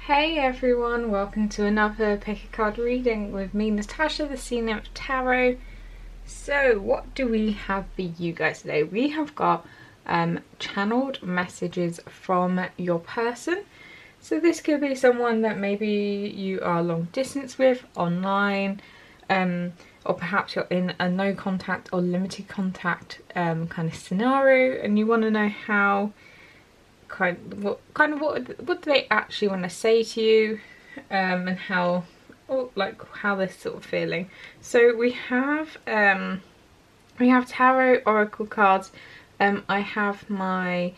Hey everyone, welcome to another pick a card reading with me, Natasha, the Sea Nymph Tarot. So what do we have for you guys today? We have got channeled messages from your person. So this could be someone that maybe you are long distance with online, or perhaps you're in a no contact or limited contact kind of scenario, and you want to know how what do they actually want to say to you, and how they're sort of feeling. So we have tarot oracle cards. I have my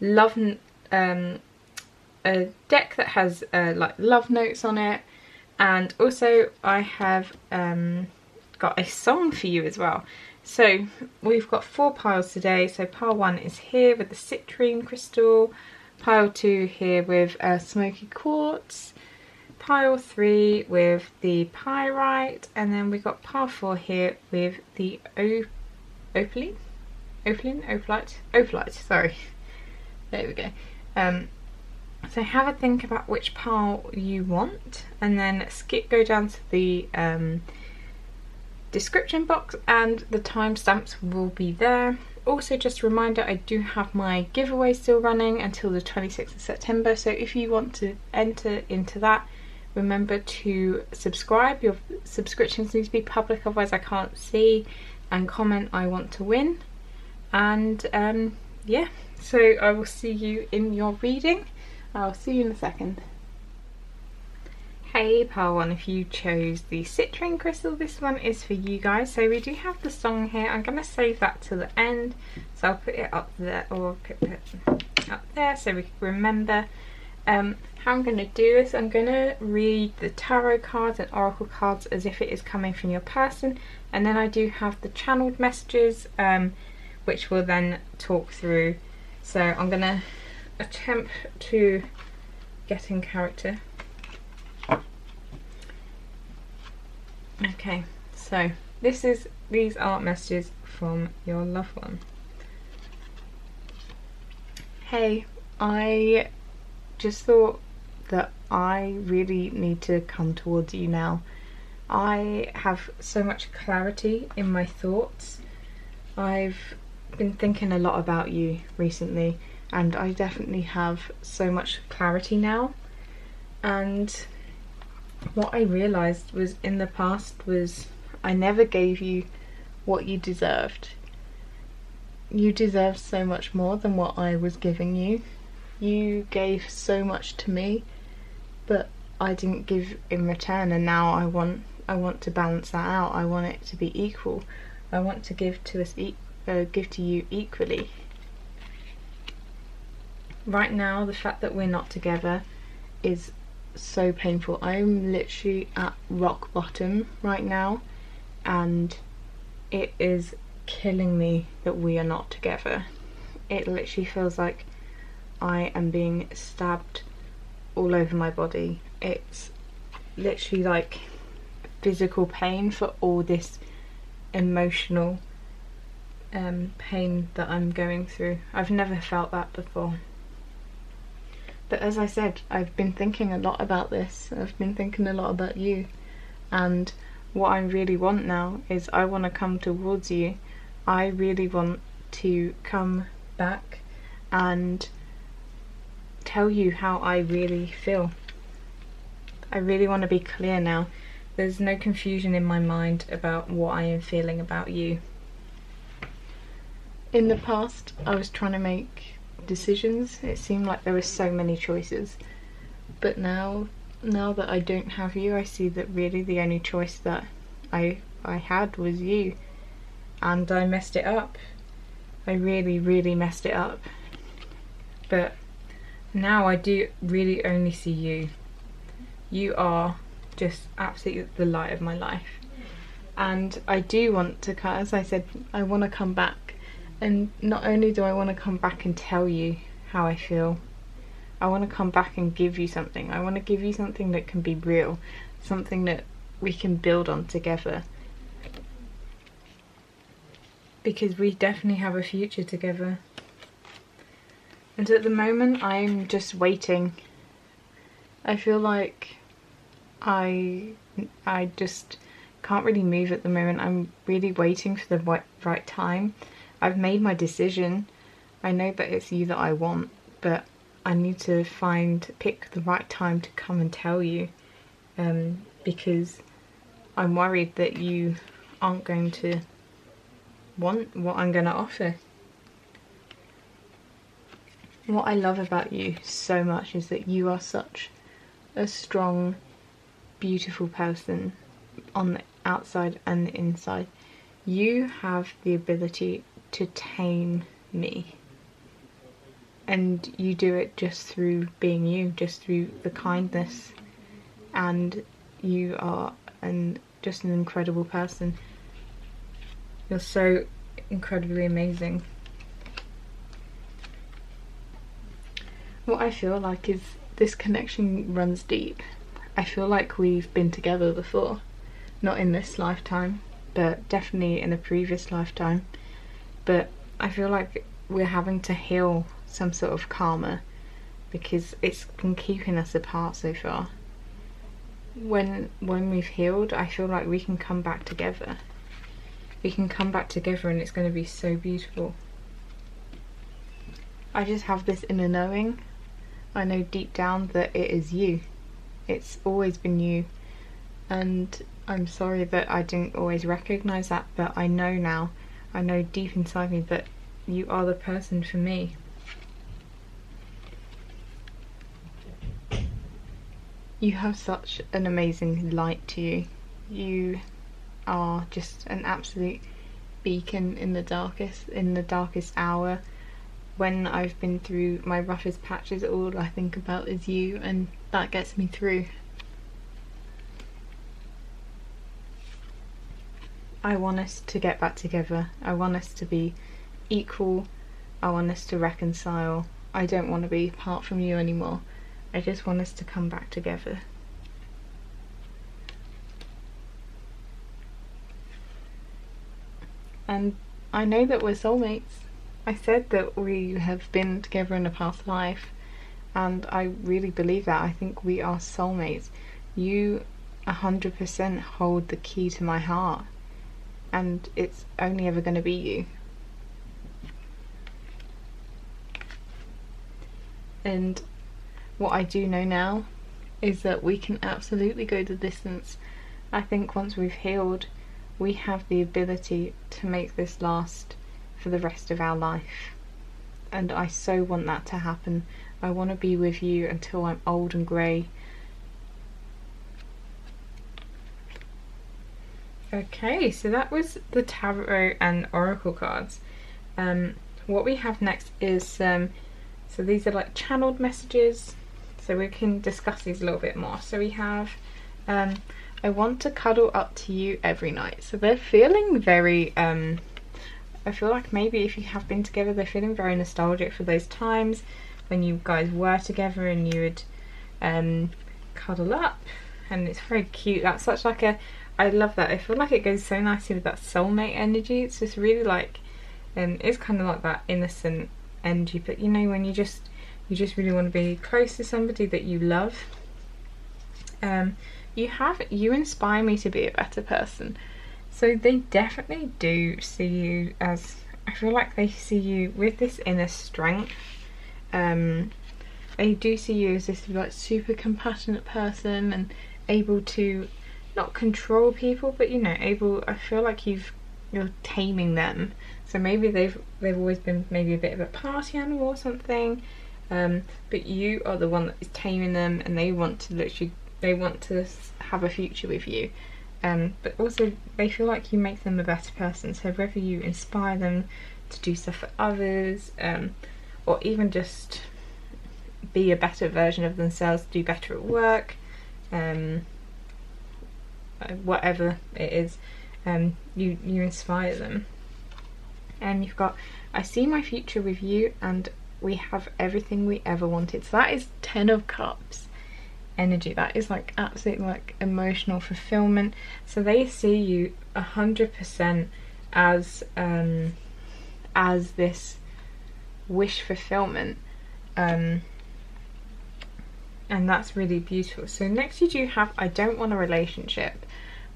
love a deck that has like love notes on it, and also I have got a song for you as well. So we've got 4 piles today. So pile 1 is here with the citrine crystal, pile 2 here with smoky quartz, pile 3 with the pyrite, and then we've got pile 4 here with the opalite, sorry. There we go. So have a think about which pile you want, and then go down to the description box and the timestamps will be there. Also, just a reminder, I do have my giveaway still running until the 26th of September, so if you want to enter into that, remember to subscribe. Your subscriptions need to be public, otherwise I can't see, and comment I want to win. And yeah, so I will see you in your reading. I'll see you in a second. Hey pile 1, if you chose the citrine crystal, this one is for you guys. So we do have the song here. I'm going to save that to the end, so I'll put it up there, or put it up there so we can remember. How I'm going to do this, I'm going to read the tarot cards and oracle cards as if it is coming from your person, and then I do have the channeled messages, which we'll then talk through. So I'm going to attempt to get in character. Okay, so these are messages from your loved one. Hey, I just thought that I really need to come towards you now. I have so much clarity in my thoughts. I've been thinking a lot about you recently, and I definitely have so much clarity now. And what I realised was, in the past, was I never gave you what you deserved. You deserved so much more than what I was giving you. You gave so much to me, but I didn't give in return, and now I want to balance that out. I want it to be equal. I want to give to you equally. Right now, the fact that we're not together is so painful. I'm literally at rock bottom right now, and it is killing me that we are not together. It literally feels like I am being stabbed all over my body. It's literally like physical pain for all this emotional pain that I'm going through. I've never felt that before. But as I said, I've been thinking a lot about this. I've been thinking a lot about you. And what I really want now is I want to come towards you. I really want to come back and tell you how I really feel. I really want to be clear now. There's no confusion in my mind about what I am feeling about you. In the past, I was trying to make decisions. It seemed like there were so many choices, but now that I don't have you, I see that really the only choice that I had was you, and I messed it up. I really messed it up, but now I do really only see you. You are just absolutely the light of my life, and I do want to, as I said, I want to come back. And not only do I want to come back and tell you how I feel, I want to come back and give you something. I want to give you something that can be real, something that we can build on together. Because we definitely have a future together. And at the moment I'm just waiting I feel like I just can't really move at the moment. I'm really waiting for the right time. I've made my decision. I know that it's you that I want, but I need to pick the right time to come and tell you, because I'm worried that you aren't going to want what I'm going to offer. What I love about you so much is that you are such a strong, beautiful person on the outside and the inside. You have the ability to tame me, and you do it just through being you, just through the kindness, and you are just an incredible person. You're so incredibly amazing. What I feel like is this connection runs deep. I feel like we've been together before, not in this lifetime, but definitely in a previous lifetime. But I feel like we're having to heal some sort of karma, because it's been keeping us apart so far. When we've healed, I feel like we can come back together. We can come back together and it's going to be so beautiful. I just have this inner knowing. I know deep down that it is you. It's always been you. And I'm sorry that I didn't always recognise that, but I know now. I know deep inside me that you are the person for me. You have such an amazing light to you. You are just an absolute beacon in the darkest hour. When I've been through my roughest patches, all I think about is you, and that gets me through. I want us to get back together. I want us to be equal. I want us to reconcile. I don't want to be apart from you anymore. I just want us to come back together. And I know that we're soulmates. I said that we have been together in a past life, and I really believe that. I think we are soulmates. You 100% hold the key to my heart, and it's only ever going to be you. And what I do know now is that we can absolutely go the distance. I think once we've healed, we have the ability to make this last for the rest of our life. And I so want that to happen. I want to be with you until I'm old and grey. Okay, so that was the tarot and oracle cards. What we have next is so these are like channeled messages, so we can discuss these a little bit more. So we have I want to cuddle up to you every night. So they're feeling very I feel like maybe if you have been together, they're feeling very nostalgic for those times when you guys were together and you would cuddle up, and it's very cute. That's such like a, I love that. I feel like it goes so nicely with that soulmate energy. It's just really like it's kind of like that innocent energy, but you know, when you just really want to be close to somebody that you love. You inspire me to be a better person. So they definitely do see you as, I feel like they see you with this inner strength. They do see you as this like super compassionate person and able to not control people, but you know, I feel like you're taming them. So maybe they've always been maybe a bit of a party animal or something, but you are the one that is taming them, and they want to have a future with you. But also they feel like you make them a better person. So whether you inspire them to do stuff for others, or even just be a better version of themselves, do better at work, whatever it is, you inspire them. And you've got, I see my future with you, and we have everything we ever wanted. So that is 10 of Cups energy. That is like absolutely like emotional fulfillment. So they see you 100% as this wish fulfillment. and that's really beautiful. So next you do have I don't want a relationship,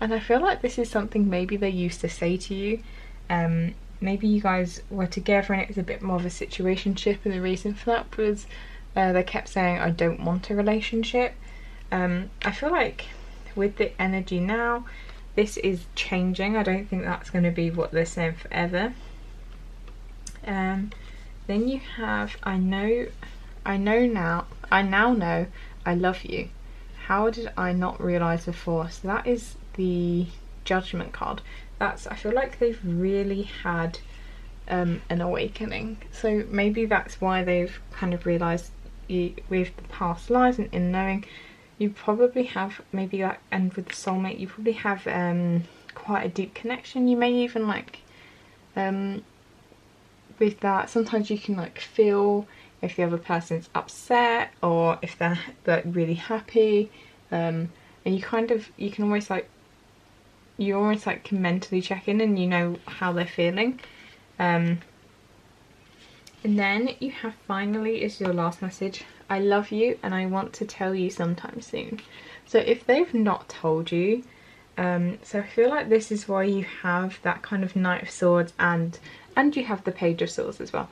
and I feel like this is something maybe they used to say to you. Maybe you guys were together and it was a bit more of a situationship, and the reason for that was they kept saying I don't want a relationship. I feel like with the energy now, this is changing. I don't think that's going to be what they're saying forever. Then you have I now know I love you. How did I not realise before? So that is the Judgment card. I feel like they've really had an awakening. So maybe that's why they've kind of realised with the past lives and in knowing, you probably have maybe like, and with the soulmate, you probably have quite a deep connection. You may even like with that, sometimes you can like feel if the other person's upset or if they're like really happy, and you can almost like, you almost like can mentally check in and you know how they're feeling. And then you have finally is your last message. I love you and I want to tell you sometime soon. So if they've not told you, so I feel like this is why you have that kind of Knight of Swords and you have the Page of Swords as well.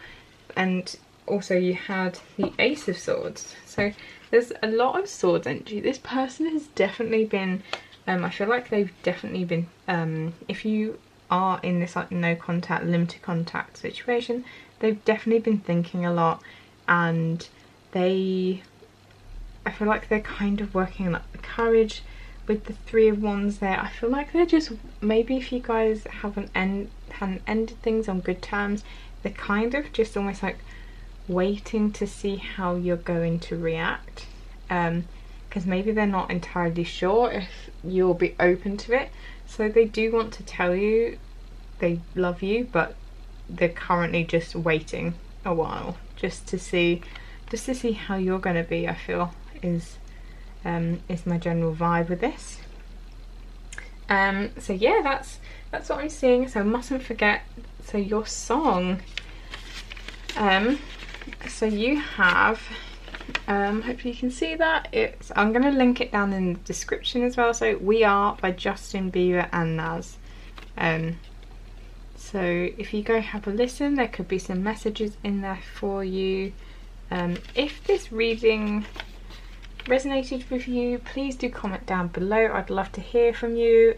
And also you had the Ace of Swords. So there's a lot of swords energy. This person has definitely been, I feel like they've definitely been, if you are in this like no contact, limited contact situation, they've definitely been thinking a lot, and I feel like they're kind of working on like the courage with the Three of Wands there. I feel like they're just, maybe if you guys hadn't ended things on good terms, they're kind of just almost like waiting to see how you're going to react, because maybe they're not entirely sure if you'll be open to it. So they do want to tell you they love you, but they're currently just waiting a while just to see how you're going to be, I feel is my general vibe with this. So yeah, that's what I'm seeing. So mustn't forget, so your song, so you have, hopefully you can see that, I'm going to link it down in the description as well. So We Are by Justin Bieber and Nas. So if you go have a listen, there could be some messages in there for you. If this reading resonated with you, please do comment down below. I'd love to hear from you.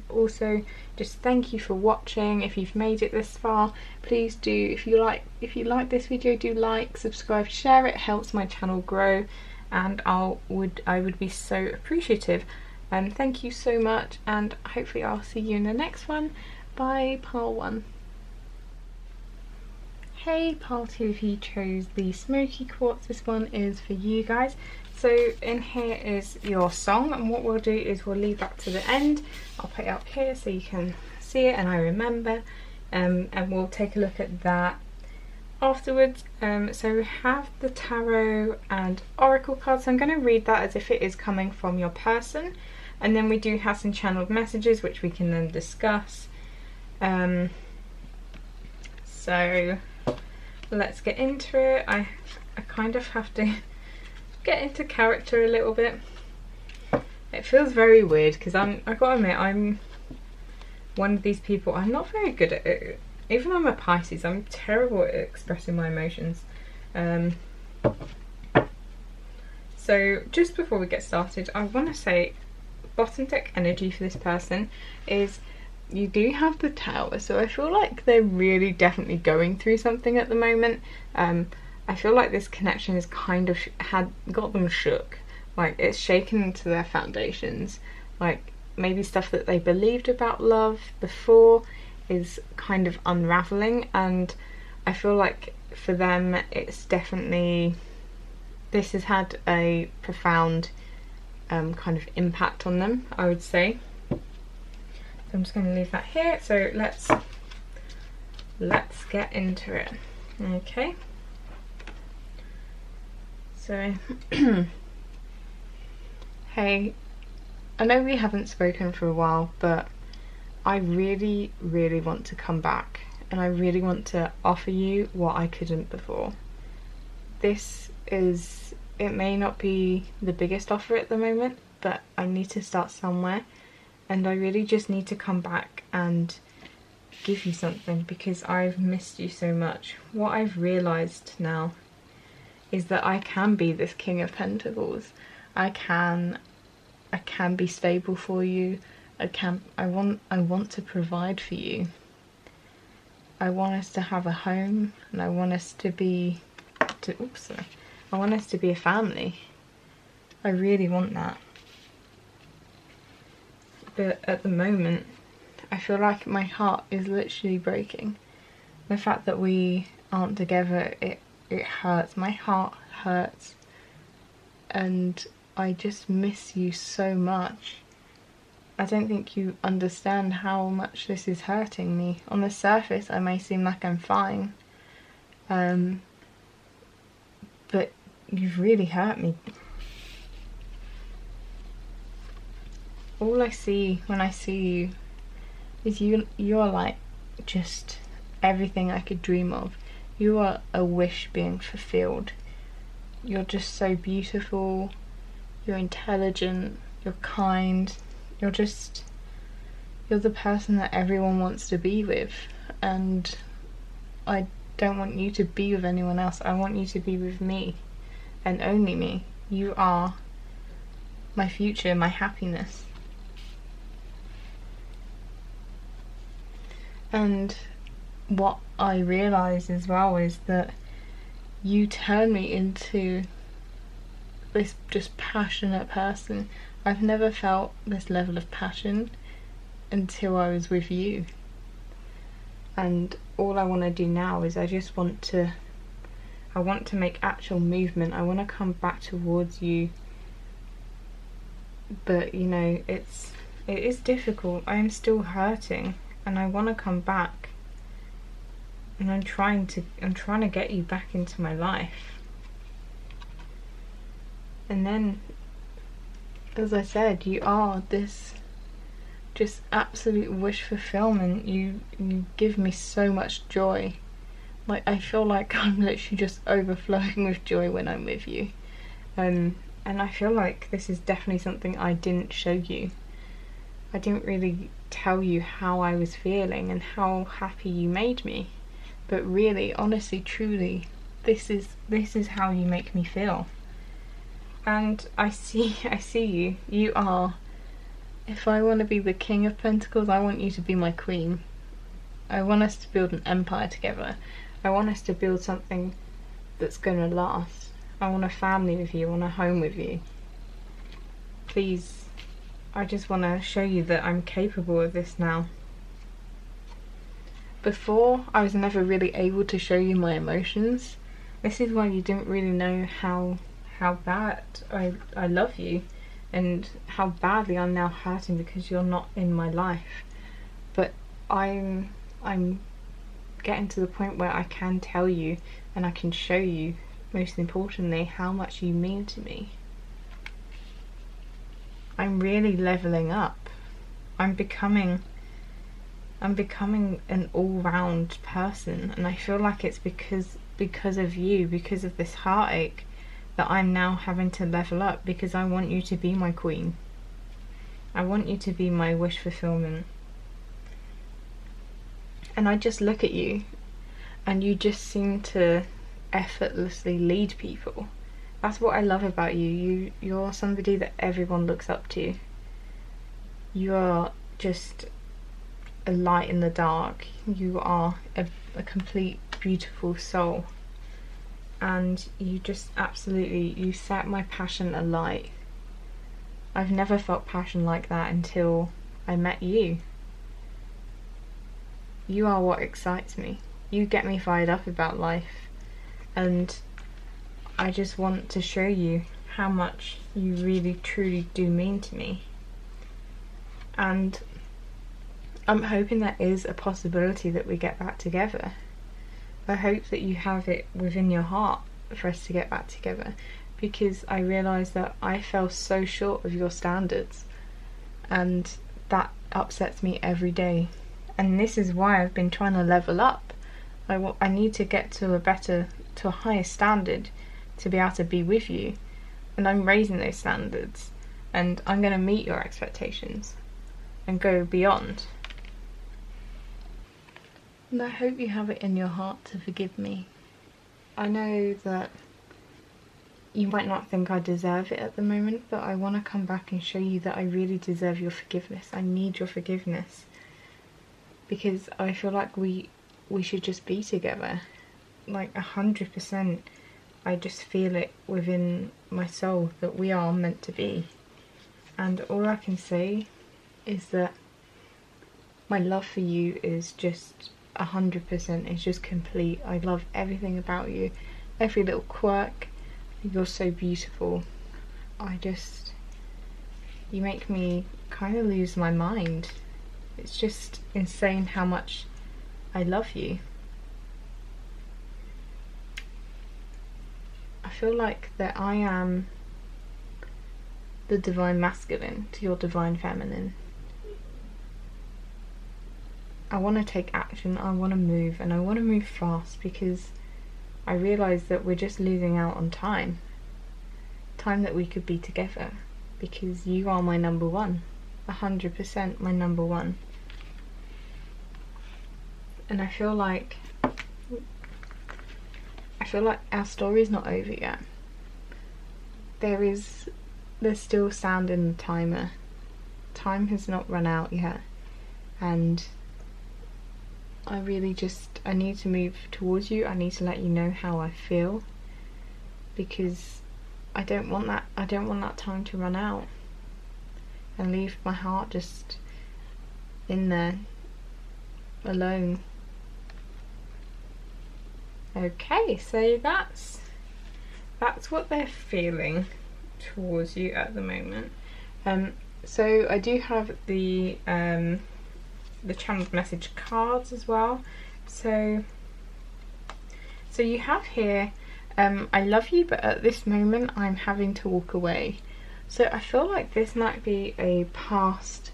Also, just thank you for watching. If you've made it this far, please do, if you like this video, do like, subscribe, share. It helps my channel grow, and I would be so appreciative. Thank you so much, and hopefully I'll see you in the next one. Bye, pile 1. Hey, pile 2, if you chose the Smoky Quartz, this one is for you guys. So in here is your song, and what we'll do is we'll leave that to the end. I'll put it up here so you can see it and I remember, and we'll take a look at that afterwards. So we have the tarot and oracle cards, so I'm going to read that as if it is coming from your person, and then we do have some channeled messages which we can then discuss. So let's get into it. I kind of have to get into character a little bit. It feels very weird because I've got to admit, I'm one of these people, I'm not very good at it. Even though I'm a Pisces, I'm terrible at expressing my emotions. So just before we get started, I want to say bottom deck energy for this person is, you do have the Tower, so I feel like they're really definitely going through something at the moment. I feel like this connection has kind of got them shook, like it's shaken into their foundations. Like maybe stuff that they believed about love before is kind of unraveling, and I feel like for them it's definitely, this has had a profound kind of impact on them, I would say. I'm just going to leave that here. So let's get into it. Okay. So, hey, I know we haven't spoken for a while, but I really, really want to come back, and I really want to offer you what I couldn't before. This is it may not be the biggest offer at the moment, but I need to start somewhere, and I really just need to come back and give you something because I've missed you so much. What I've realised now is that I can be this King of Pentacles. I can be stable for you. I want to provide for you. I want us to have a home, and I want us to be I want us to be a family. I really want that. But at the moment, I feel like my heart is literally breaking. The fact that we aren't together, it hurts. My heart hurts. And I just miss you so much. I don't think you understand how much this is hurting me. On the surface, I may seem like I'm fine. But you've really hurt me. All I see when I see you is you're like just everything I could dream of. You are a wish being fulfilled. You're just so beautiful. You're intelligent. You're kind. You're the person that everyone wants to be with. And I don't want you to be with anyone else. I want you to be with me. And only me. You are my future, my happiness. And what I realise as well is that you turn me into this just passionate person. I've never felt this level of passion until I was with you. And all I want to do now is I want to make actual movement. I want to come back towards you. But you know, it is difficult. I am still hurting. And I want to come back, and I'm trying to get you back into my life. And then, as I said, you are this just absolute wish fulfillment. You give me so much joy. Like, I feel like I'm literally just overflowing with joy when I'm with you. And I feel like this is definitely something I didn't show you. I didn't really tell you how I was feeling and how happy you made me. But really, honestly, truly, this is how you make me feel. And I see you. You are, if I want to be the King of Pentacles, I want you to be my queen. I want us to build an empire together. I want us to build something that's gonna last. I want a family with you. I want a home with you. Please, I just want to show you that I'm capable of this now. Before, I was never really able to show you my emotions. This is why you didn't really know how bad I love you, and how badly I'm now hurting because you're not in my life. But I'm getting to the point where I can tell you, and I can show you, most importantly, how much you mean to me. I'm really leveling up. I'm becoming an all-round person, and I feel like it's because of you, because of this heartache, that I'm now having to level up, because I want you to be my queen. I want you to be my wish fulfillment. And I just look at you, and you just seem to effortlessly lead people. That's what I love about you. You're somebody that everyone looks up to. You are just a light in the dark. You are a complete beautiful soul. And you just absolutely, you set my passion alight. I've never felt passion like that until I met you. You are what excites me. You get me fired up about life. And I just want to show you how much you really truly do mean to me. And I'm hoping there is a possibility that we get back together. I hope that you have it within your heart for us to get back together, because I realise that I fell so short of your standards, and that upsets me every day. And this is why I've been trying to level up. I need to get to a higher standard to be able to be with you, and I'm raising those standards, and I'm going to meet your expectations and go beyond. And I hope you have it in your heart to forgive me. I know that you might not think I deserve it at the moment, but I want to come back and show you that I really deserve your forgiveness. I need your forgiveness, because I feel like we should just be together, like 100%. I just feel it within my soul that we are meant to be, and all I can say is that my love for you is just 100%. It's just complete. I love everything about you, every little quirk. You're so beautiful. You make me kind of lose my mind. It's just insane how much I love you. I feel like that I am the divine masculine to your divine feminine. I want to take action, I want to move, and I want to move fast, because I realise that we're just losing out on time that we could be together, because you are my number one, 100% my number one. And I feel like our story's not over yet. There's still sound in the timer. Time has not run out yet, and I need to move towards you. I need to let you know how I feel, because I don't want that time to run out and leave my heart just in there alone. Okay, so that's what they're feeling towards you at the moment. So I do have the channeled message cards as well. So you have here, I love you, but at this moment I'm having to walk away. So I feel like this might be a past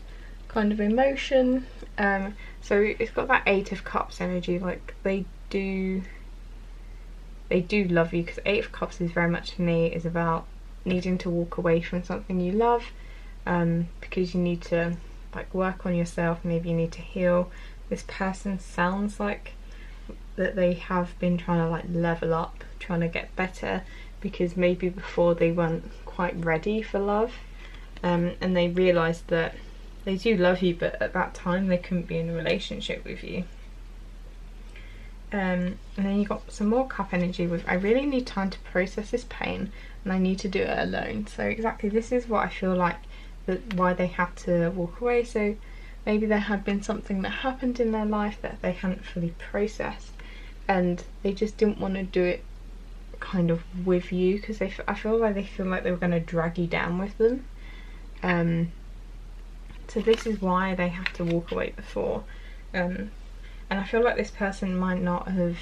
kind of emotion. So it's got that 8 of Cups energy, like they do love you, because 8 of Cups is very much, for me, is about needing to walk away from something you love, because you need to like work on yourself, maybe you need to heal. This person sounds like that they have been trying to like level up, trying to get better, because maybe before they weren't quite ready for love, and they realised that they do love you, but at that time they couldn't be in a relationship with you. And then you got some more Cup energy with, I really need time to process this pain, and I need to do it alone. So exactly, this is what I feel like why they had to walk away. So maybe there had been something that happened in their life that they hadn't fully processed, and they just didn't want to do it kind of with you, because I feel like they feel like they were going to drag you down with them. So this is why they have to walk away before. And I feel like this person might not have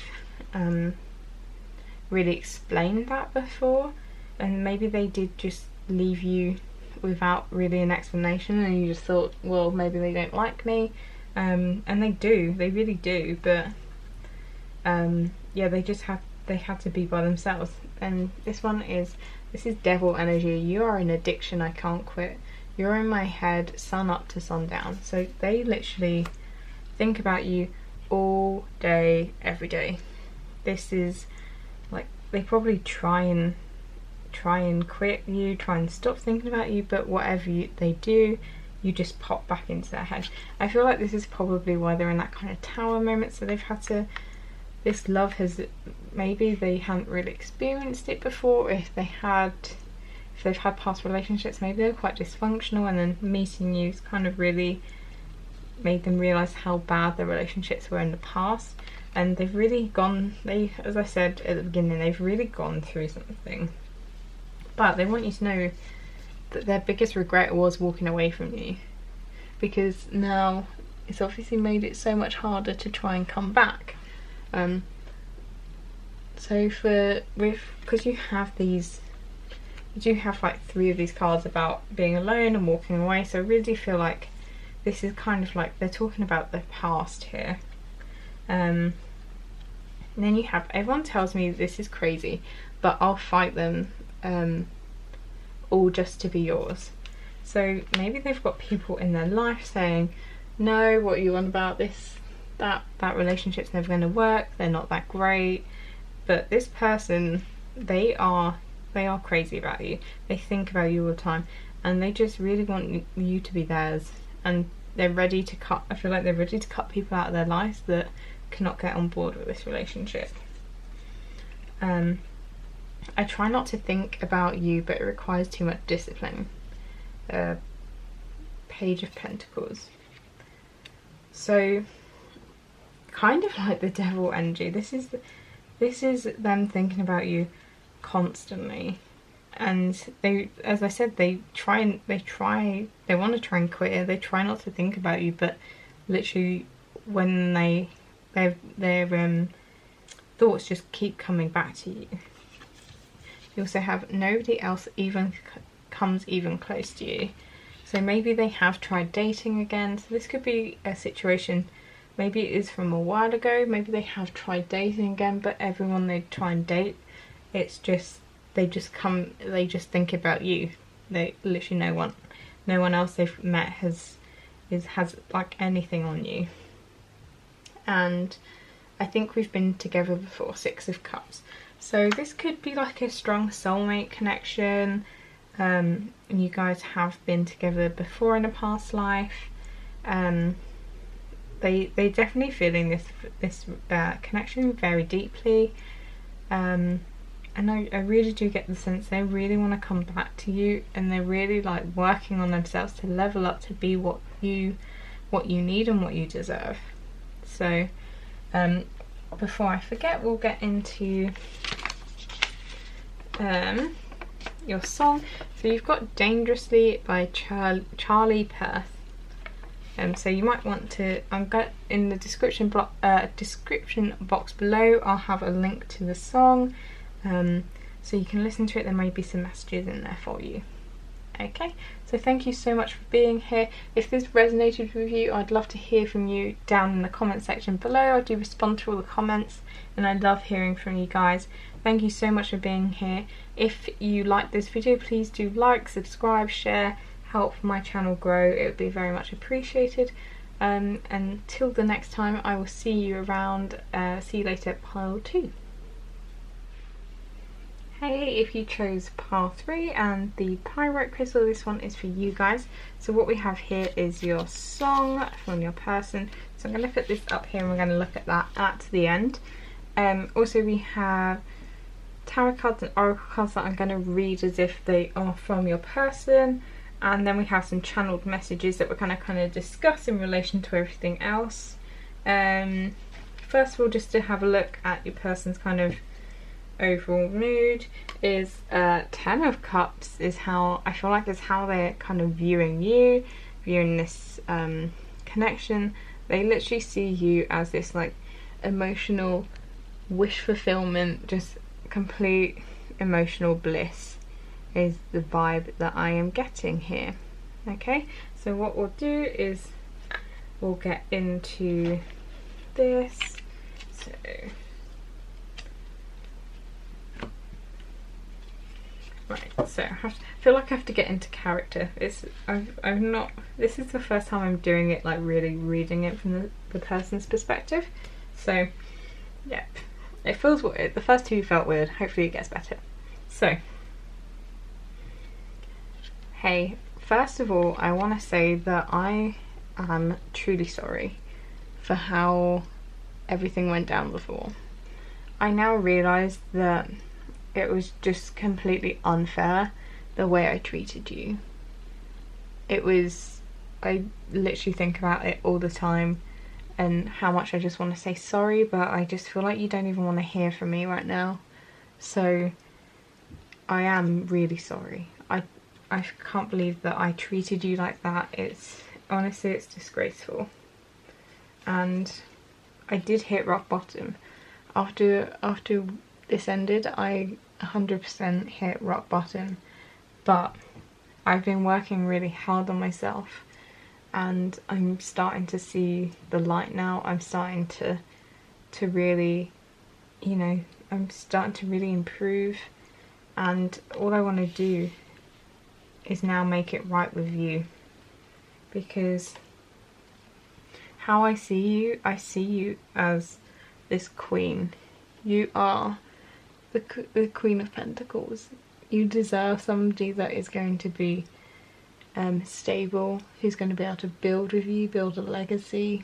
really explained that before, and maybe they did just leave you without really an explanation, and you just thought, well, maybe they don't like me, and they really do, but yeah, they had to be by themselves. And this is Devil energy. You are an addiction I can't quit. You're in my head sun up to sundown. So they literally think about you all day, every day. This is like, they probably try and quit you, try and stop thinking about you, but whatever they do, you just pop back into their head. I feel like this is probably why they're in that kind of tower moment. So they've had to, this love has, maybe they hadn't really experienced it before. If they've had past relationships, maybe they're quite dysfunctional, and then meeting you's kind of really made them realise how bad their relationships were in the past. And they've really as I said at the beginning, they've really gone through something. But they want you to know that their biggest regret was walking away from you, because now it's obviously made it so much harder to try and come back. So because you do have like 3 of these cards about being alone and walking away, so I really feel like this is kind of like they're talking about the past here. And then you have, everyone tells me this is crazy, but I'll fight them all just to be yours. So maybe they've got people in their life saying, no, what are you on about, that relationship's never going to work, they're not that great. But this person, they are crazy about you. They think about you all the time, and they just really want you to be theirs. And they're ready to cut. I feel like they're ready to cut people out of their lives that cannot get on board with this relationship. I try not to think about you, but it requires too much discipline. Page of Pentacles. So, kind of like the devil energy. This is them thinking about you constantly, and they, as I said, they want to try and quit. They try not to think about you, but literally, when their thoughts just keep coming back to you. You also have nobody else even comes even close to you. So maybe they have tried dating again. So this could be a situation, maybe it is from a while ago, maybe they have tried dating again, but everyone they try and date, it's just, they just think about you. They literally no one else they've met has like anything on you. And I think we've been together before, 6 of Cups. So this could be like a strong soulmate connection. And you guys have been together before in a past life. They definitely feeling this connection very deeply. And I really do get the sense they really want to come back to you, and they're really like working on themselves to level up to be what you need and what you deserve. So before I forget, we'll get into your song. So you've got Dangerously by Charlie Puth. So you might want to, in the description box below, I'll have a link to the song, so you can listen to it. There may be some messages in there for you. Okay, so thank you so much for being here. If this resonated with you, I'd love to hear from you down in the comment section below. I do respond to all the comments, and I love hearing from you guys. Thank you so much for being here. If you like this video, please do like, subscribe, share, help my channel grow. It would be very much appreciated. Until the next time, I will see you around. See you later, pile 2. Hey, if you chose pile 3 and the pyrite crystal, this one is for you guys. So what we have here is your song from your person. So I'm going to put this up here and we're going to look at that at the end. Also we have tarot cards and oracle cards that I'm going to read as if they are from your person. And then we have some channeled messages that we're going to kind of discuss in relation to everything else. First of all, just to have a look at your person's kind of overall mood, is 10 of Cups is how I feel like is how they're kind of viewing you, viewing this connection. They literally see you as this like emotional wish fulfillment, just complete emotional bliss is the vibe that I am getting here. Okay, so what we'll do is we'll get into this. So right, so I feel like I have to get into character. I'm not, this is the first time I'm doing it, like really reading it from the person's perspective. So, yep, it feels weird. The first 2 felt weird. Hopefully it gets better. So, hey, first of all, I want to say that I am truly sorry for how everything went down before. I now realise that it was just completely unfair the way I treated you. I literally think about it all the time and how much I just want to say sorry, but I just feel like you don't even want to hear from me right now. So I am really sorry. I can't believe that I treated you like that. Honestly, it's disgraceful. And I did hit rock bottom. After this ended, I 100% hit rock bottom, but I've been working really hard on myself and I'm starting to see the light now. I'm starting to really, you know, I'm starting to really improve, and all I want to do is now make it right with you, because how I see you as this queen. You are the Queen of Pentacles. You deserve somebody that is going to be stable, who's going to be able to build with you, build a legacy,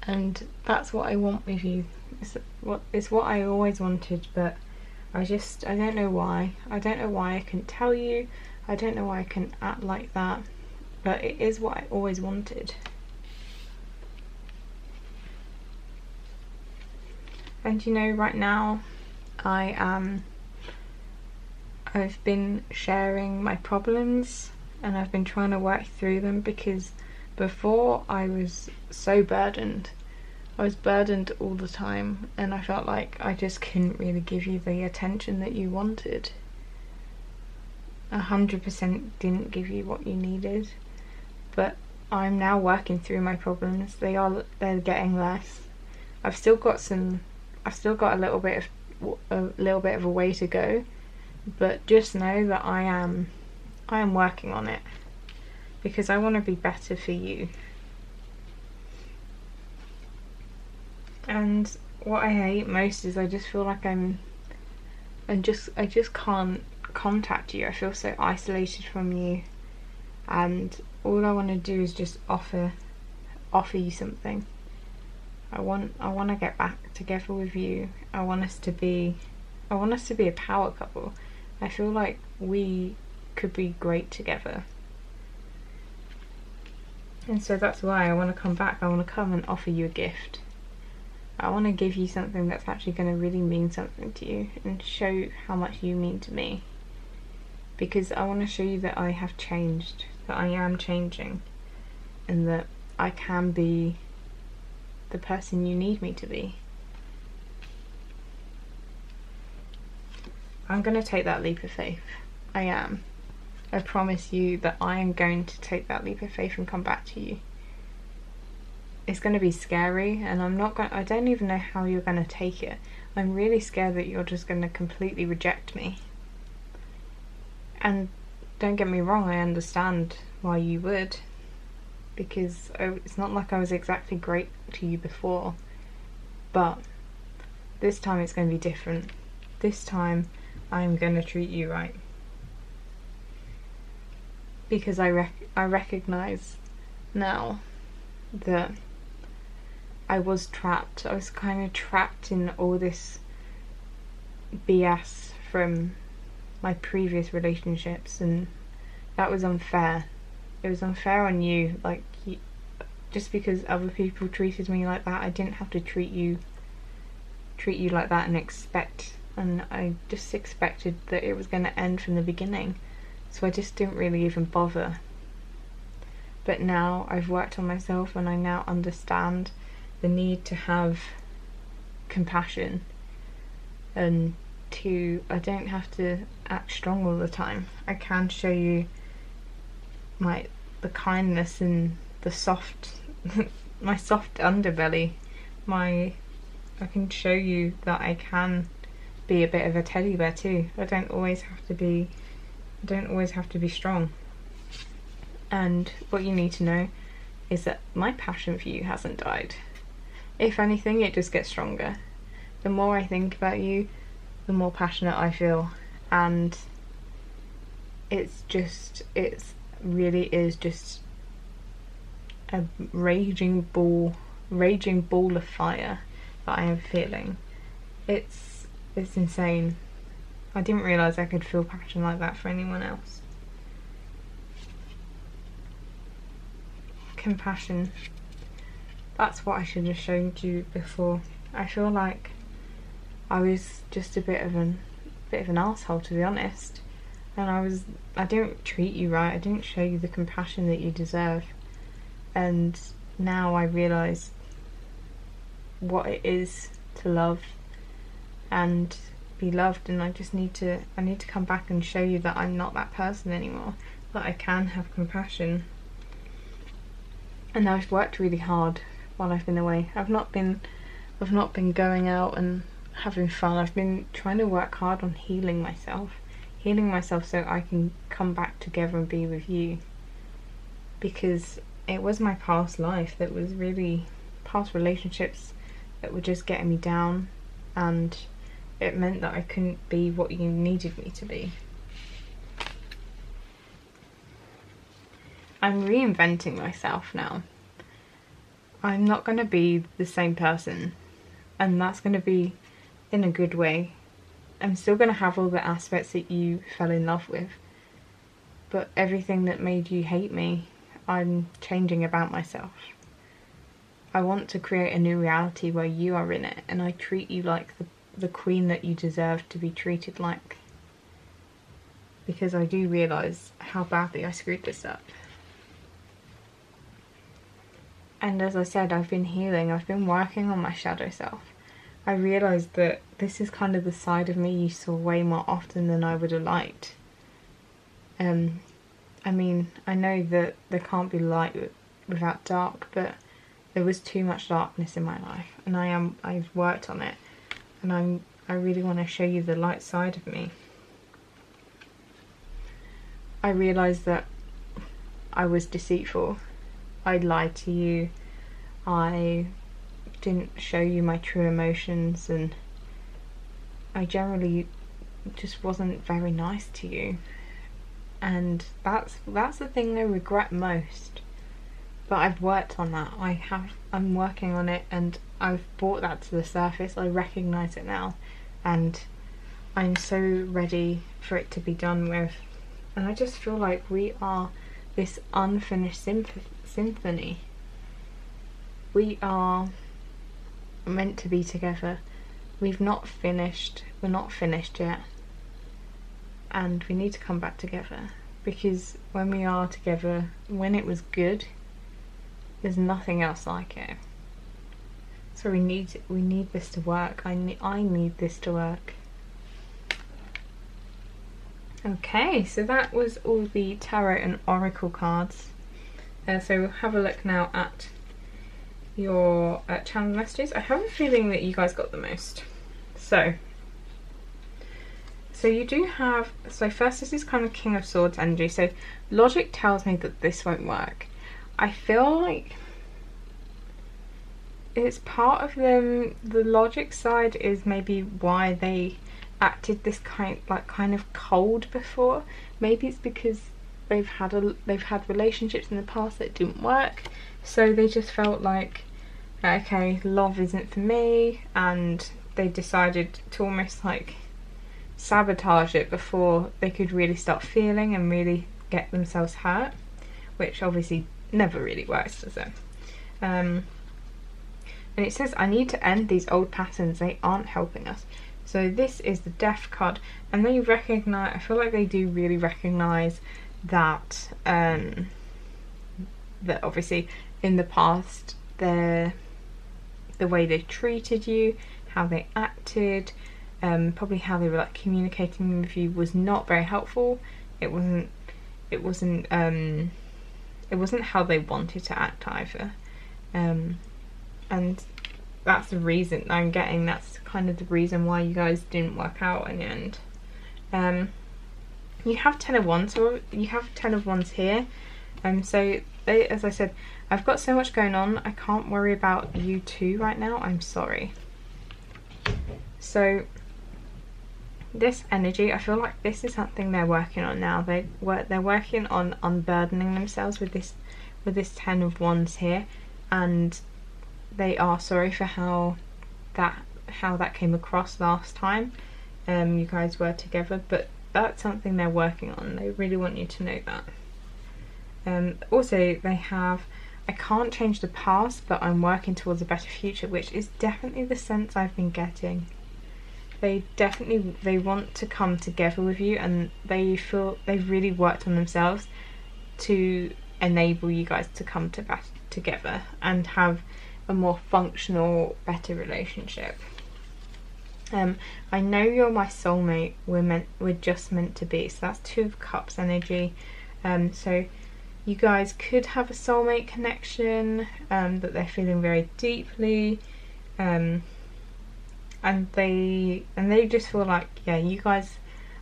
and that's what I want with you. It's what I always wanted, but I don't know why. I don't know why I couldn't tell you. I don't know why I couldn't act like that, but it is what I always wanted. And you know, right now I've been sharing my problems and I've been trying to work through them, because before I was so burdened. I was burdened all the time, and I felt like I just couldn't really give you the attention that you wanted. 100% didn't give you what you needed, but I'm now working through my problems. They're getting less. I've still got a little bit of a way to go, but just know that I am working on it, because I want to be better for you. And what I hate most is I just feel like I just can't contact you. I feel so isolated from you, and all I want to do is just offer you something. I want to get back together with you. I want us to be a power couple. I feel like we could be great together. And so that's why I want to come back. I want to come and offer you a gift. I want to give you something that's actually going to really mean something to you and show how much you mean to me. Because I want to show you that I have changed, that I am changing, and that I can be the person you need me to be. I'm going to take that leap of faith. I am. I promise you that I am going to take that leap of faith and come back to you. It's going to be scary, and I don't even know how you're going to take it. I'm really scared that you're just going to completely reject me. And don't get me wrong, I understand why you would, because it's not like I was exactly great to you before, but this time it's going to be different. This time I'm going to treat you right, because I recognize now that I was trapped. I was kind of trapped in all this BS from my previous relationships, and that was unfair. It was unfair on you. Like, just because other people treated me like that, I didn't have to treat you like that and I just expected that it was going to end from the beginning, so I just didn't really even bother. But now I've worked on myself, and I now understand the need to have compassion, and I don't have to act strong all the time. I can show you the kindness and the soft my soft underbelly. I can show you that I can be a bit of a teddy bear too. I don't always have to be strong. And what you need to know is that my passion for you hasn't died. If anything, it just gets stronger. The more I think about you, the more passionate I feel, and it really is just a raging ball of fire that I am feeling. It's insane. I didn't realise I could feel passion like that for anyone else. Compassion. That's what I should have shown you before. I feel like I was just a bit of an asshole, to be honest. And I didn't treat you right. I didn't show you the compassion that you deserve. And now I realise what it is to love and be loved, and I need to come back and show you that I'm not that person anymore, that I can have compassion. And I've worked really hard while I've been away. I've not been going out and having fun. I've been trying to work hard on healing myself, healing myself so I can come back together and be with you. Because it was my past life that was really, past relationships that were just getting me down, and it meant that I couldn't be what you needed me to be. I'm reinventing myself now. I'm not going to be the same person, and that's going to be in a good way. I'm still going to have all the aspects that you fell in love with, but everything that made you hate me, I'm changing about myself. I want to create a new reality where you are in it, and I treat you like the queen that you deserve to be treated like. Because I do realise how badly I screwed this up. And as I said, I've been healing, I've been working on my shadow self. I realised that this is kind of the side of me you saw way more often than I would have liked. I mean, I know that there can't be light without dark, but there was too much darkness in my life, and I've worked on it, and I really want to show you the light side of me. I realised that I was deceitful. I lied to you. I didn't show you my true emotions, and I generally just wasn't very nice to you. And that's the thing I regret most. But I've worked on that. I'm working on it, and I've brought that to the surface. I recognise it now, and I'm so ready for it to be done with. And I just feel like we are this unfinished symphony. We are meant to be together. We're not finished yet. And we need to come back together, because when we are together, when it was good, there's nothing else like it. So we need this to work. I need this to work. Okay, so that was all the tarot and oracle cards. So we'll have a look now at your channel messages. I have a feeling that you guys got the most. So you do have, so first this is kind of King of Swords energy. So logic tells me that this won't work. I feel like it's part of them, the logic side is maybe why they acted this kind of cold before. Maybe it's because they've had relationships in the past that didn't work, so they just felt like, okay, love isn't for me, and they decided to almost like sabotage it before they could really start feeling and really get themselves hurt, which obviously never really works, does it? And it says, I need to end these old patterns, they aren't helping us. So this is the Death card, and they recognise, I feel like they do really recognise that that obviously in the past the way they treated you, how they acted, probably how they were like communicating with you was not very helpful. It wasn't how they wanted to act either, and that's the reason I'm getting. That's kind of the reason why you guys didn't work out in the end. You have 10 of Wands, so you have 10 of Wands here. So they, as I said, I've got so much going on. I can't worry about you two right now. I'm sorry. So this energy, I feel like this is something they're working on now. They're working on unburdening themselves with this 10 of Wands here, and they are sorry for how that came across last time you guys were together, but that's something they're working on. They really want you to know that. Also, they have, I can't change the past, but I'm working towards a better future, which is definitely the sense I've been getting. They want to come together with you, and they feel they've really worked on themselves to enable you guys to come together and have a more functional, better relationship. I know you're my soulmate. We're just meant to be. So that's 2 of Cups energy. So you guys could have a soulmate connection that they're feeling very deeply, and they just feel like, yeah, you guys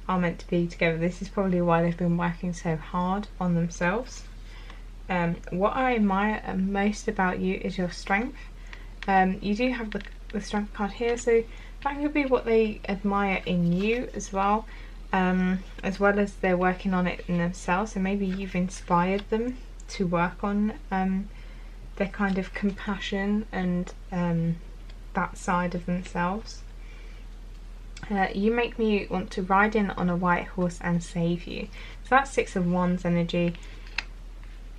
are meant to be together. This is probably why they've been working so hard on themselves. What I admire most about you is your strength. You do have the strength card here, so that could be what they admire in you as well as they're working on it in themselves. So maybe you've inspired them to work on their kind of compassion and that side of themselves. You make me want to ride in on a white horse and save you. So that's Six of Wands energy.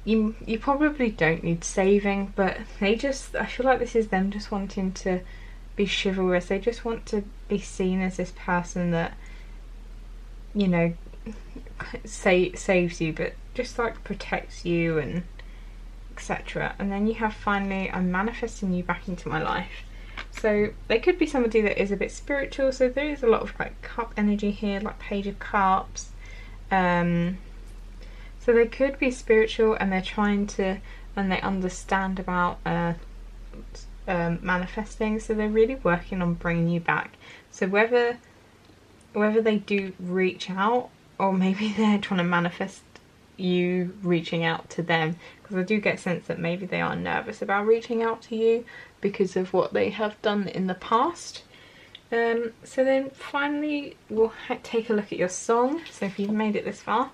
You probably don't need saving, but I feel like this is them just wanting to be chivalrous. They just want to be seen as this person that, you know, saves you, but just like protects you and etc. And then you have finally, I'm manifesting you back into my life. So they could be somebody that is a bit spiritual. So there is a lot of like cup energy here, like Page of Cups. So they could be spiritual, and they're trying to, and they understand about manifesting. So they're really working on bringing you back. So whether they do reach out, or maybe they're trying to manifest you reaching out to them, because I do get a sense that maybe they are nervous about reaching out to you because of what they have done in the past. So then finally we'll take a look at your song. So if you've made it this far,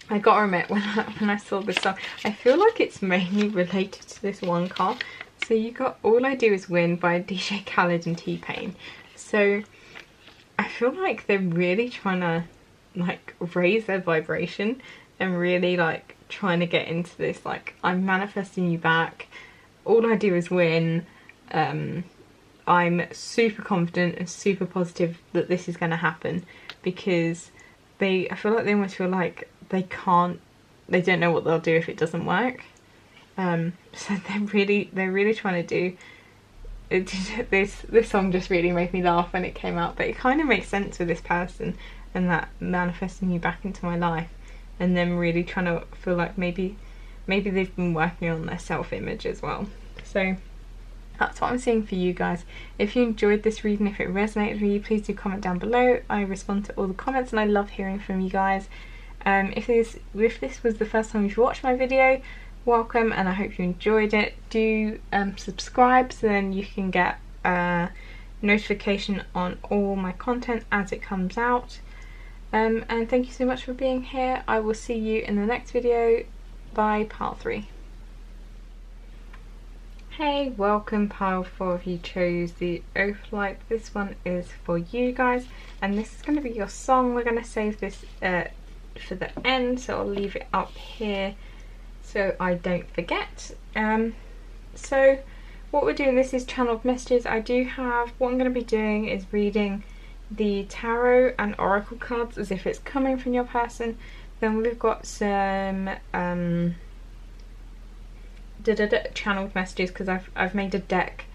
I gotta admit, when I saw this song, I feel like it's mainly related to this one card. So you got All I Do Is Win by DJ Khaled and T-Pain. So I feel like they're really trying to like raise their vibration and really like trying to get into this, like, I'm manifesting you back, all I do is win. I'm super confident and super positive that this is going to happen, because I feel like they almost feel like they don't know what they'll do if it doesn't work. So they're really trying to do it. This song just really made me laugh when it came out, but it kind of makes sense with this person and that manifesting you back into my life, and them really trying to feel like maybe they've been working on their self-image as well. So that's what I'm seeing for you guys. If you enjoyed this reading, if it resonated with you, please do comment down below. I respond to all the comments and I love hearing from you guys. If this was the first time you've watched my video, welcome, and I hope you enjoyed it. Do subscribe so then you can get a notification on all my content as it comes out. And thank you so much for being here. I will see you in the next video. Bye, pile 3. Hey, welcome pile 4 if you chose the Oath Light. This one is for you guys, and this is going to be your song. We're going to save this for the end, so I'll leave it up here so I don't forget. So what we're doing, this is channeled messages. What I'm going to be doing is reading the tarot and oracle cards as if it's coming from your person. Then we've got some channeled messages, because I've made a deck,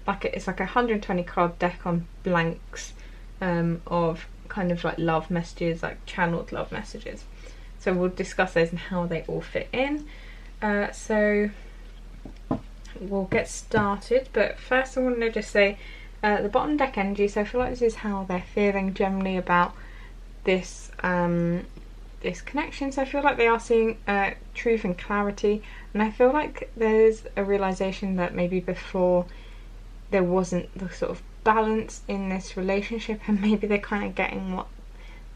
it's like a 120 card deck on blanks of kind of like love messages, like channeled love messages. So we'll discuss those and how they all fit in. So we'll get started, but first I want to just say the bottom deck energy. So I feel like this is how they're feeling generally about this this connection. So I feel like they are seeing truth and clarity, and I feel like there's a realization that maybe before there wasn't the sort of balance in this relationship, and maybe they're kind of getting what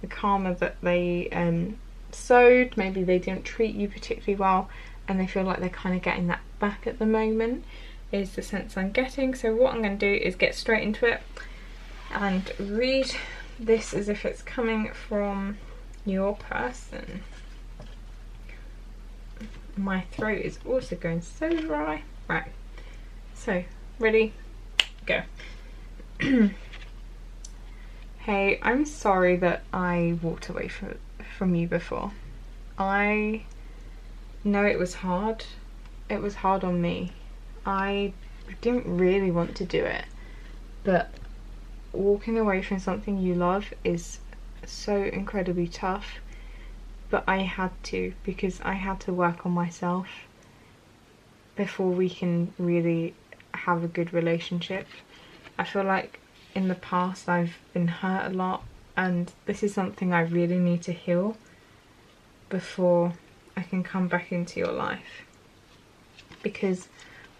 the karma that they sowed. Maybe they didn't treat you particularly well, and they feel like they're kind of getting that back at the moment, is the sense I'm getting. So what I'm going to do is get straight into it and read this as if it's coming from your person. My throat is also going so dry. Right, so ready, go. Hey, I'm sorry that I walked away from you before. I know it was hard. It was hard on me. I didn't really want to do it, but walking away from something you love is so incredibly tough, but I had to, because I had to work on myself before we can really have a good relationship. I feel like in the past I've been hurt a lot and this is something I really need to heal before I can come back into your life. Because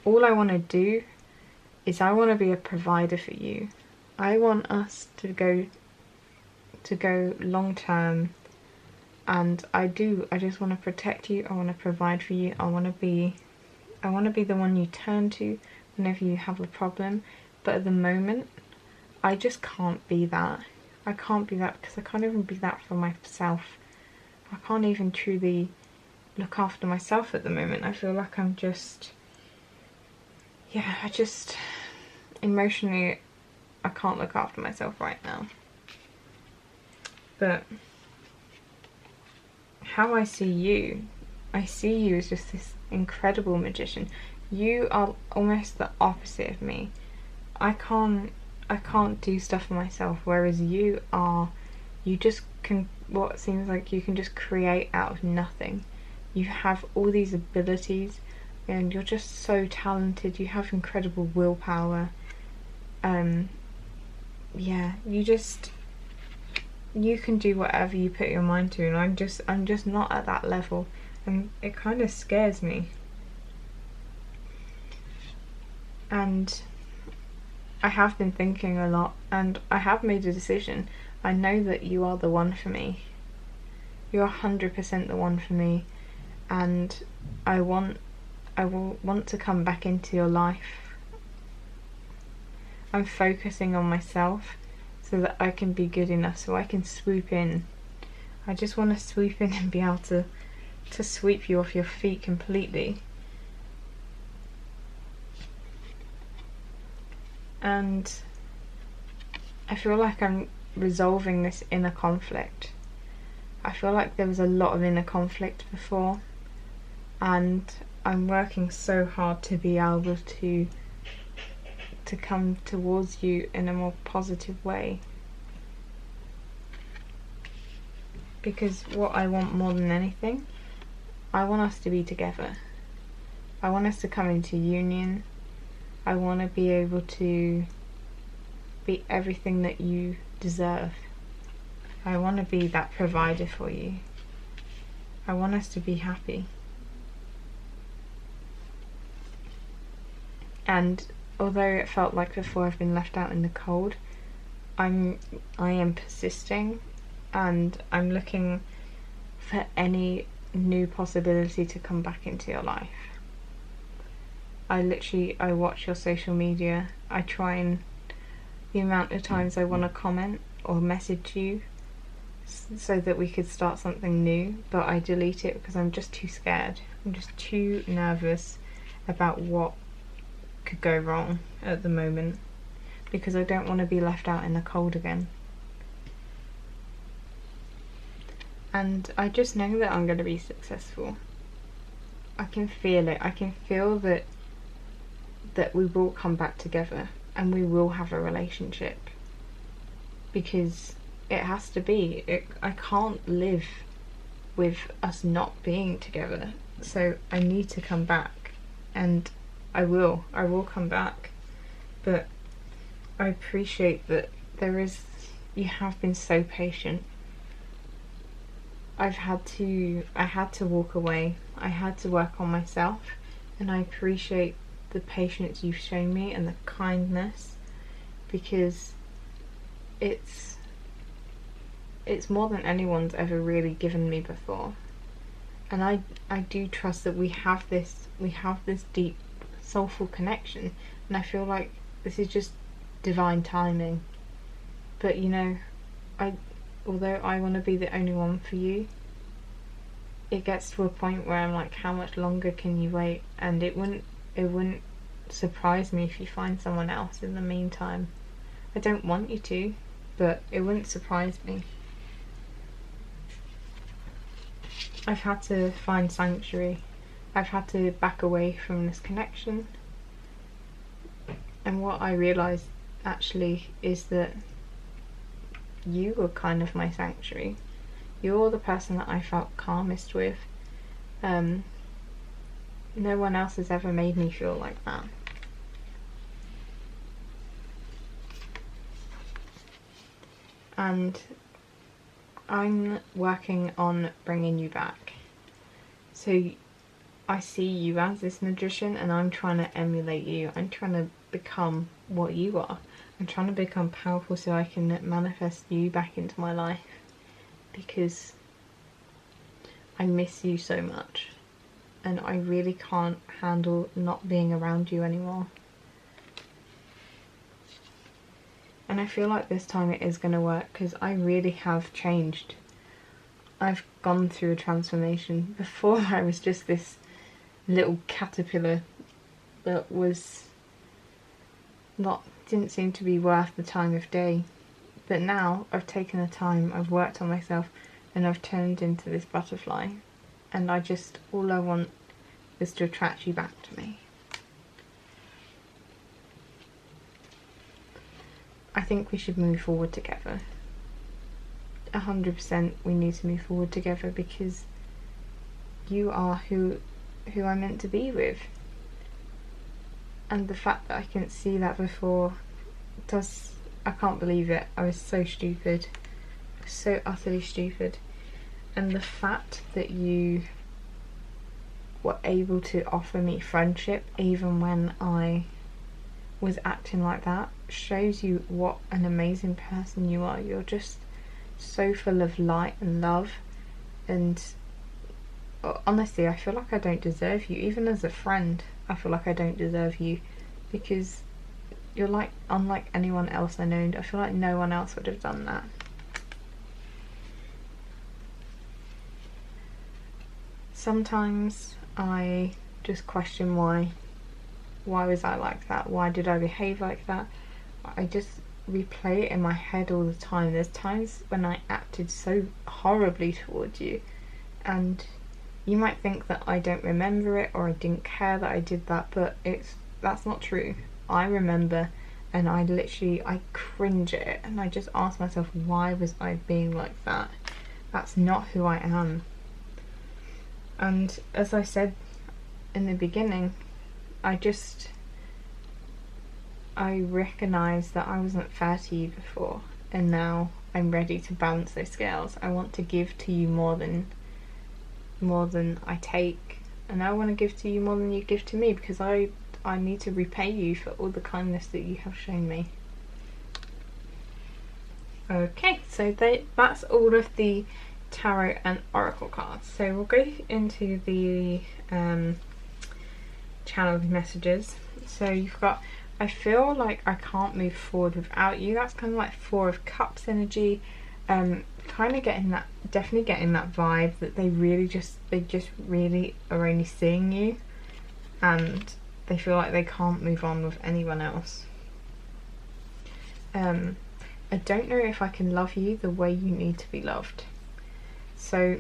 all I want to do is I want to be a provider for you. I want us to go long term, and I just want to protect you. I want to provide for you. I want to be the one you turn to whenever you have a problem. But at the moment, I just can't be that. I can't be that because I can't even be that for myself. I can't even truly look after myself at the moment. I feel like I'm just, yeah, emotionally, I can't look after myself right now. But how I see you as just this incredible magician. You are almost the opposite of me. I can't do stuff for myself, whereas you just can, what seems like you can just create out of nothing. You have all these abilities and you're just so talented. You have incredible willpower. Yeah, you can do whatever you put your mind to, and I'm just not at that level, and it kind of scares me. And I have been thinking a lot, and I have made a decision. I know that you are the one for me. You're 100% the one for me, and I will want to come back into your life. I'm focusing on myself so that I can be good enough, so I can swoop in. I just want to swoop in and be able to sweep you off your feet completely. And I feel like I'm resolving this inner conflict. I feel like there was a lot of inner conflict before, and I'm working so hard to be able to come towards you in a more positive way. Because what I want more than anything, I want us to be together. I want us to come into union. I want to be able to be everything that you deserve. I want to be that provider for you. I want us to be happy. And although it felt like before I've been left out in the cold, I am persisting, and I'm looking for any new possibility to come back into your life. I watch your social media. I try, and the amount of times I want to comment or message you so that we could start something new, but I delete it because I'm just too scared. I'm just too nervous about what could go wrong at the moment, because I don't want to be left out in the cold again. And I just know that I'm going to be successful. I can feel it. I can feel that we will come back together and we will have a relationship, because it has to be. I can't live with us not being together, so I need to come back, and I will come back. But I appreciate that you have been so patient. I had to walk away. I had to work on myself, and I appreciate the patience you've shown me and the kindness, because it's more than anyone's ever really given me before. And I do trust that we have this deep soulful connection, and I feel like this is just divine timing. But you know, although I want to be the only one for you, it gets to a point where I'm like, how much longer can you wait? And it wouldn't surprise me if you find someone else in the meantime. I don't want you to, but it wouldn't surprise me. I've had to find sanctuary. I've had to back away from this connection. And what I realised actually is that you were kind of my sanctuary. You're the person that I felt calmest with. No one else has ever made me feel like that. And I'm working on bringing you back. So I see you as this magician and I'm trying to emulate you. I'm trying to become what you are. I'm trying to become powerful so I can manifest you back into my life, because I miss you so much and I really can't handle not being around you anymore. And I feel like this time it is going to work, because I really have changed. I've gone through a transformation. Before I was just this little caterpillar that didn't seem to be worth the time of day. But now I've taken the time, I've worked on myself, and I've turned into this butterfly. And all I want is to attract you back to me. I think we should move forward together. 100% we need to move forward together, because you are who I'm meant to be with. And the fact that I couldn't see that before I can't believe it. I was so stupid. So utterly stupid. And the fact that you were able to offer me friendship even when I was acting like that shows you what an amazing person you are. You're just so full of light and love, and honestly I feel like I don't deserve you. Even as a friend, I feel like I don't deserve you, because you're like unlike anyone else I know. I feel like no one else would have done that. Sometimes I just question why was I like that? Why did I behave like that? I just replay it in my head all the time. There's times when I acted so horribly towards you, and you might think that I don't remember it or I didn't care that I did that, but that's not true. I remember, and I cringe at it, and I just ask myself, why was I being like that? That's not who I am. And as I said in the beginning, I recognised that I wasn't fair to you before, and now I'm ready to balance those scales. I want to give to you more than I take, and I want to give to you more than you give to me, because I need to repay you for all the kindness that you have shown me. Okay, so that's all of the tarot and oracle cards. So we'll go into the channeled messages. So you've got, I feel like I can't move forward without you. That's kind of like Four of Cups energy. Kind of definitely getting that vibe that they just really are only seeing you, and they feel like they can't move on with anyone else. I don't know if I can love you the way you need to be loved. So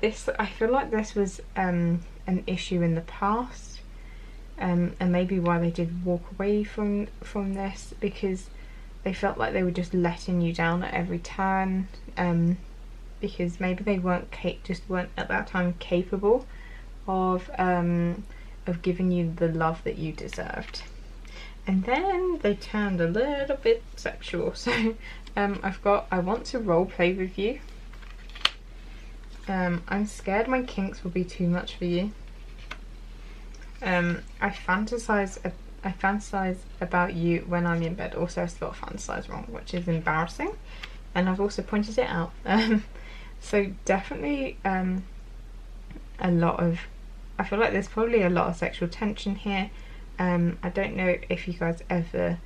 I feel like this was an issue in the past, and maybe why they did walk away from this, because they felt like they were just letting you down at every turn, because maybe they weren't at that time capable of giving you the love that you deserved. And then they turned a little bit sexual. So I want to role play with you. I'm scared my kinks will be too much for you. I fantasize about you when I'm in bed. Also, I spelled fantasize wrong, which is embarrassing, and I've also pointed it out. So definitely I feel like there's probably a lot of sexual tension here. I don't know if you guys ever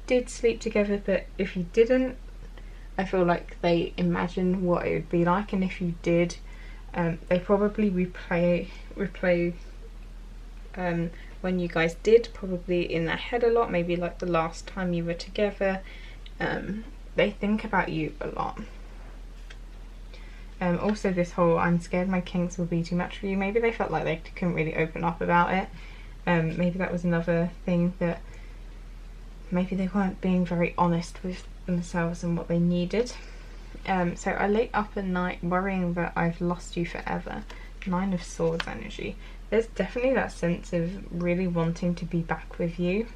did sleep together, but if you didn't, I feel like they imagined what it would be like, and if you did, they probably replay when you guys did, probably in their head a lot, maybe like the last time you were together. They think about you a lot. Also this whole I'm scared my kinks will be too much for you, maybe they felt like they couldn't really open up about it. Maybe that was another thing, that maybe they weren't being very honest with themselves and what they needed. So I lay up at night worrying that I've lost you forever. Nine of Swords energy. There's definitely that sense of really wanting to be back with you.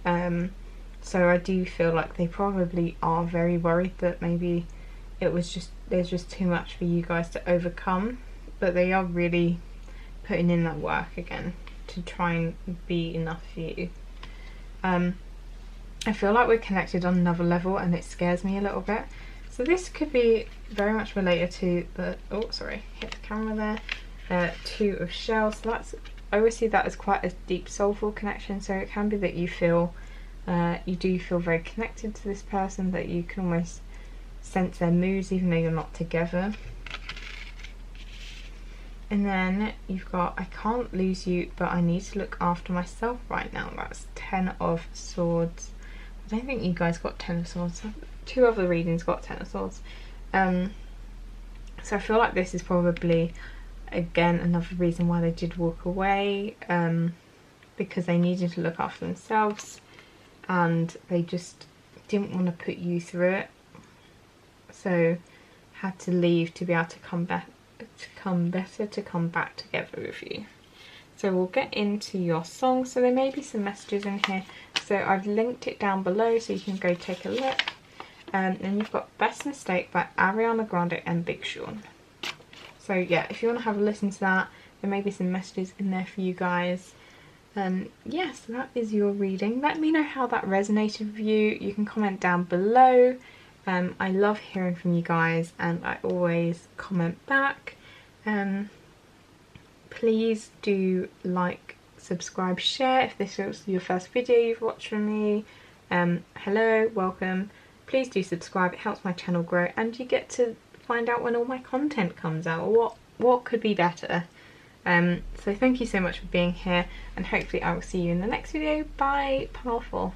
So I do feel like they probably are very worried that maybe there's just too much for you guys to overcome, but they are really putting in that work again to try and be enough for you. I feel like we're connected on another level, and it scares me a little bit. So this could be very much related to the, oh sorry, hit the camera there, Two of Shells. So that's, I always see that as quite a deep soulful connection, so it can be that you feel, you do feel very connected to this person, that you can almost sense their moods even though you're not together. And then you've got, I can't lose you, but I need to look after myself right now. That's 10 of Swords. I don't think you guys got 10 of Swords. Two other readings got 10 of Swords. So I feel like this is probably, again, another reason why they did walk away, because they needed to look after themselves and they just didn't want to put you through it. So had to leave to be able to come back together with you. So we'll get into your song. So there may be some messages in here, so I've linked it down below so you can go take a look. And you've got Best Mistake by Ariana Grande and Big Sean. So yeah, if you want to have a listen to that, there may be some messages in there for you guys. Yeah, so that is your reading. Let me know how that resonated with you. You can comment down below. I love hearing from you guys, and I always comment back. Please do like, subscribe, share if this was your first video you've watched from me. Hello, welcome. Please do subscribe, it helps my channel grow, and you get to find out when all my content comes out, or what could be better. So thank you so much for being here, and hopefully I will see you in the next video. Bye, powerful.